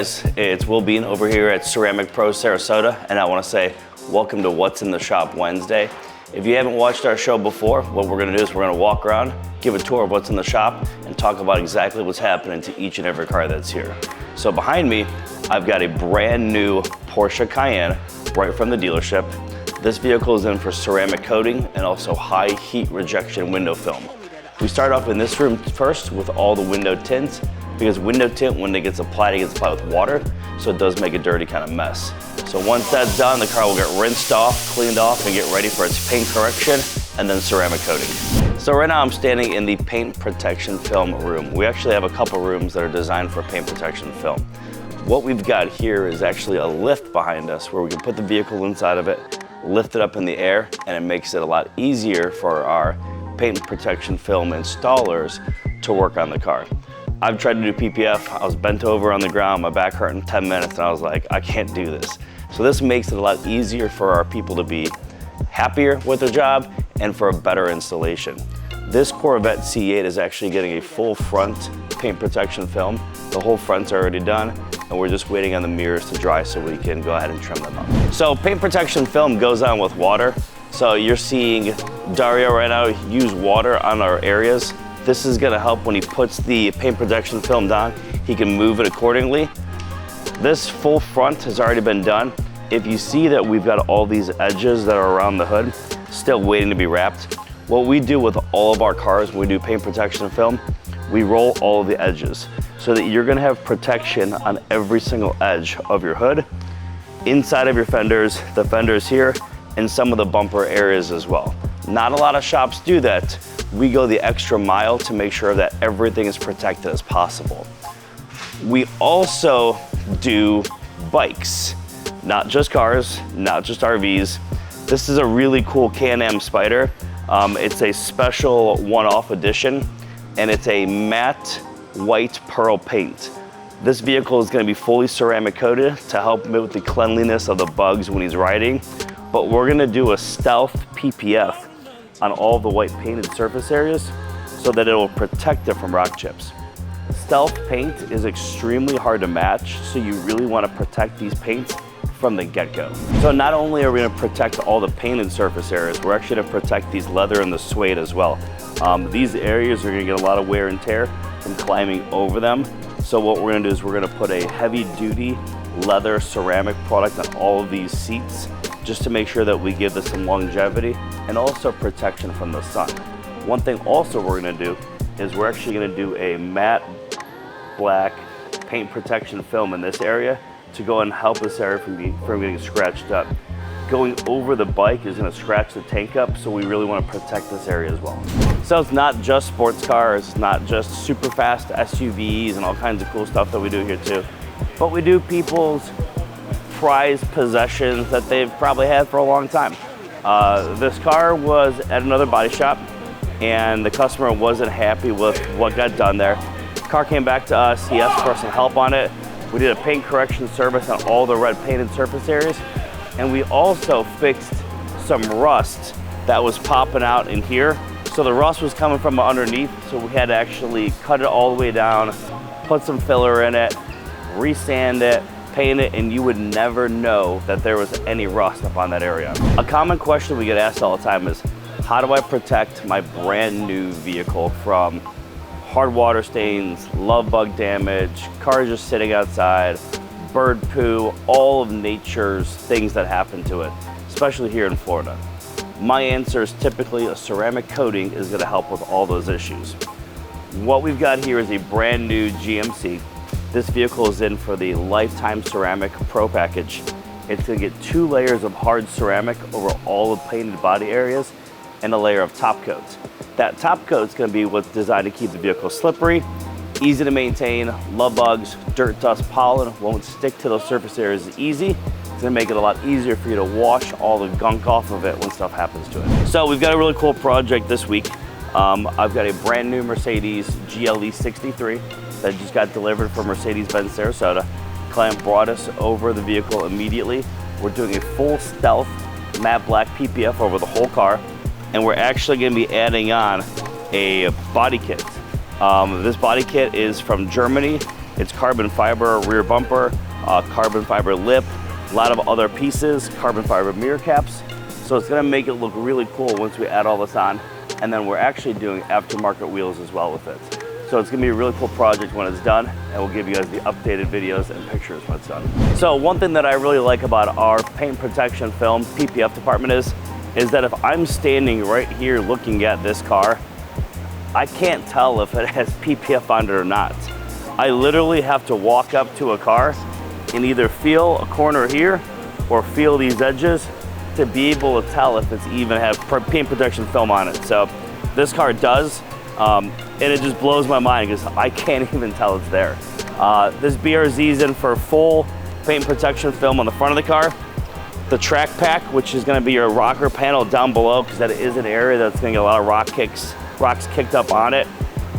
guys, it's Will Bean over here at Ceramic Pro Sarasota, and I want to say welcome to What's in the Shop Wednesday. If you haven't watched our show before, what we're going to do is we're going to walk around, give a tour of what's in the shop, and talk about exactly what's happening to each and every car that's here. So behind me, I've got a brand new Porsche Cayenne right from the dealership. This vehicle is in for ceramic coating and also high heat rejection window film. We start off in this room first with all the window tints, because window tint, when it gets applied with water, so it does make a dirty kind of mess. So once that's done, the car will get rinsed off, cleaned off, and get ready for its paint correction and then ceramic coating. So right now I'm standing in the paint protection film room. We actually have a couple rooms that are designed for paint protection film. What we've got here is actually a lift behind us where we can put the vehicle inside of it, lift it up in the air, and it makes it a lot easier for our paint protection film installers to work on the car. I've tried to do PPF, I was bent over on the ground, my back hurt in 10 minutes, and I was like, I can't do this. So this makes it a lot easier for our people to be happier with their job and for a better installation. This Corvette C8 is actually getting a full front paint protection film. The whole front's already done, and we're just waiting on the mirrors to dry so we can go ahead and trim them up. So paint protection film goes on with water. So you're seeing Dario right now use water on our areas. This is gonna help when he puts the paint protection film down, he can move it accordingly. This full front has already been done. If you see that we've got all these edges that are around the hood, still waiting to be wrapped, what we do with all of our cars when we do paint protection film, we roll all of the edges so that you're gonna have protection on every single edge of your hood, inside of your fenders, the fenders here, and some of the bumper areas as well. Not a lot of shops do that. We go the extra mile to make sure that everything is protected as possible. We also do bikes, not just cars, not just RVs. This is a really cool Can-Am Spider. It's a special one-off edition, and it's a matte white pearl paint. This vehicle is gonna be fully ceramic coated to help with the cleanliness of the bugs when he's riding, but we're gonna do a stealth PPF on all the white painted surface areas so that it will protect it from rock chips. Stealth paint is extremely hard to match, so you really want to protect these paints from the get-go. So not only are we going to protect all the painted surface areas, we're actually going to protect these leather and the suede as well. These areas are going to get a lot of wear and tear from climbing over them. So what we're going to do is we're going to put a heavy-duty leather ceramic product on all of these seats, just to make sure that we give this some longevity and also protection from the sun. One thing also we're gonna do is we're actually gonna do a matte black paint protection film in this area to go and help this area from getting scratched up. Going over the bike is gonna scratch the tank up, so we really wanna protect this area as well. So it's not just sports cars, it's not just super fast SUVs and all kinds of cool stuff that we do here too, but we do people's prized possessions that they've probably had for a long time. This car was at another body shop and the customer wasn't happy with what got done there. Car came back to us, he asked for some help on it. We did a paint correction service on all the red painted surface areas, and we also fixed some rust that was popping out in here. So the rust was coming from underneath, so we had to actually cut it all the way down, put some filler in it, resand it, paint it, and you would never know that there was any rust up on that area. A common question we get asked all the time is, how do I protect my brand new vehicle from hard water stains, love bug damage, cars just sitting outside, bird poo, all of nature's things that happen to it, especially here in Florida? My answer is typically a ceramic coating is gonna help with all those issues. What we've got here is a brand new GMC. This vehicle is in for the Lifetime Ceramic Pro package. It's gonna get 2 layers of hard ceramic over all the painted body areas and a layer of top coat. That top coat's gonna be what's designed to keep the vehicle slippery, easy to maintain, love bugs, dirt, dust, pollen won't stick to those surface areas as easy. It's gonna make it a lot easier for you to wash all the gunk off of it when stuff happens to it. So we've got a really cool project this week. I've got a brand new Mercedes GLE 63 that just got delivered from Mercedes-Benz Sarasota. Client brought us over the vehicle immediately. We're doing a full stealth matte black PPF over the whole car, and we're actually gonna be adding on a body kit. This body kit is from Germany. It's carbon fiber rear bumper, carbon fiber lip, a lot of other pieces, carbon fiber mirror caps. So it's gonna make it look really cool once we add all this on. And then we're actually doing aftermarket wheels as well with it. So it's gonna be a really cool project when it's done, and we'll give you guys the updated videos and pictures when it's done. So one thing that I really like about our paint protection film PPF department is that if I'm standing right here looking at this car, I can't tell if it has PPF on it or not. I literally have to walk up to a car and either feel a corner here or feel these edges to be able to tell if it's even have paint protection film on it. So this car does, and it just blows my mind because I can't even tell it's there. This BRZ is in for full paint protection film on the front of the car. The track pack, which is gonna be your rocker panel down below, because that is an area that's gonna get a lot of rocks kicked up on it.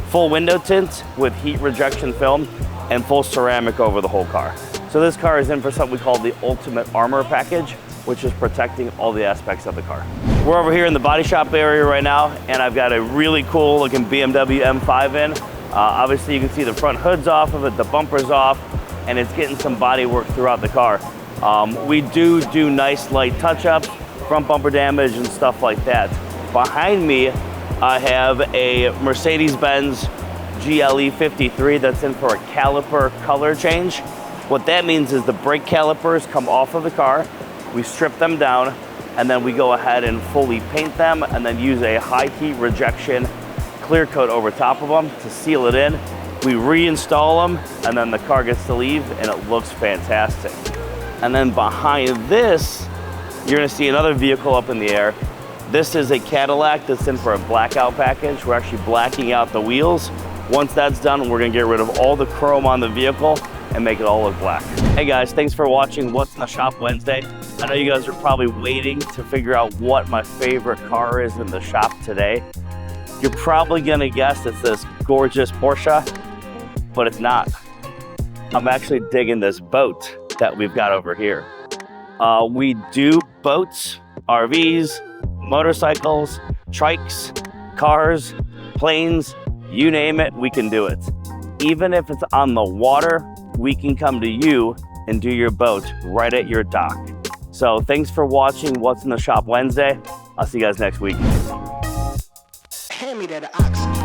Full window tint with heat rejection film and full ceramic over the whole car. So this car is in for something we call the ultimate armor package, which is protecting all the aspects of the car. We're over here in the body shop area right now, and I've got a really cool looking BMW M5 in. Obviously you can see the front hood's off of it, the bumper's off, and it's getting some body work throughout the car. We do nice light touch-ups, front bumper damage and stuff like that. Behind me, I have a Mercedes-Benz GLE 53 that's in for a caliper color change. What that means is the brake calipers come off of the car, we strip them down, and then we go ahead and fully paint them and then use a high heat rejection clear coat over top of them to seal it in. We reinstall them, and then the car gets to leave, and it looks fantastic. And then behind this, you're gonna see another vehicle up in the air. This is a Cadillac that's in for a blackout package. We're actually blacking out the wheels. Once that's done, we're gonna get rid of all the chrome on the vehicle and make it all look black. Hey guys, thanks for watching What's in the Shop Wednesday. I know you guys are probably waiting to figure out what my favorite car is in the shop today. You're probably gonna guess it's this gorgeous Porsche, but it's not. I'm actually digging this boat that we've got over here. We do boats, RVs, motorcycles, trikes, cars, planes, you name it, we can do it. Even if it's on the water, we can come to you and do your boat right at your dock. So thanks for watching What's in the Shop Wednesday. I'll see you guys next week. Hand me that ox.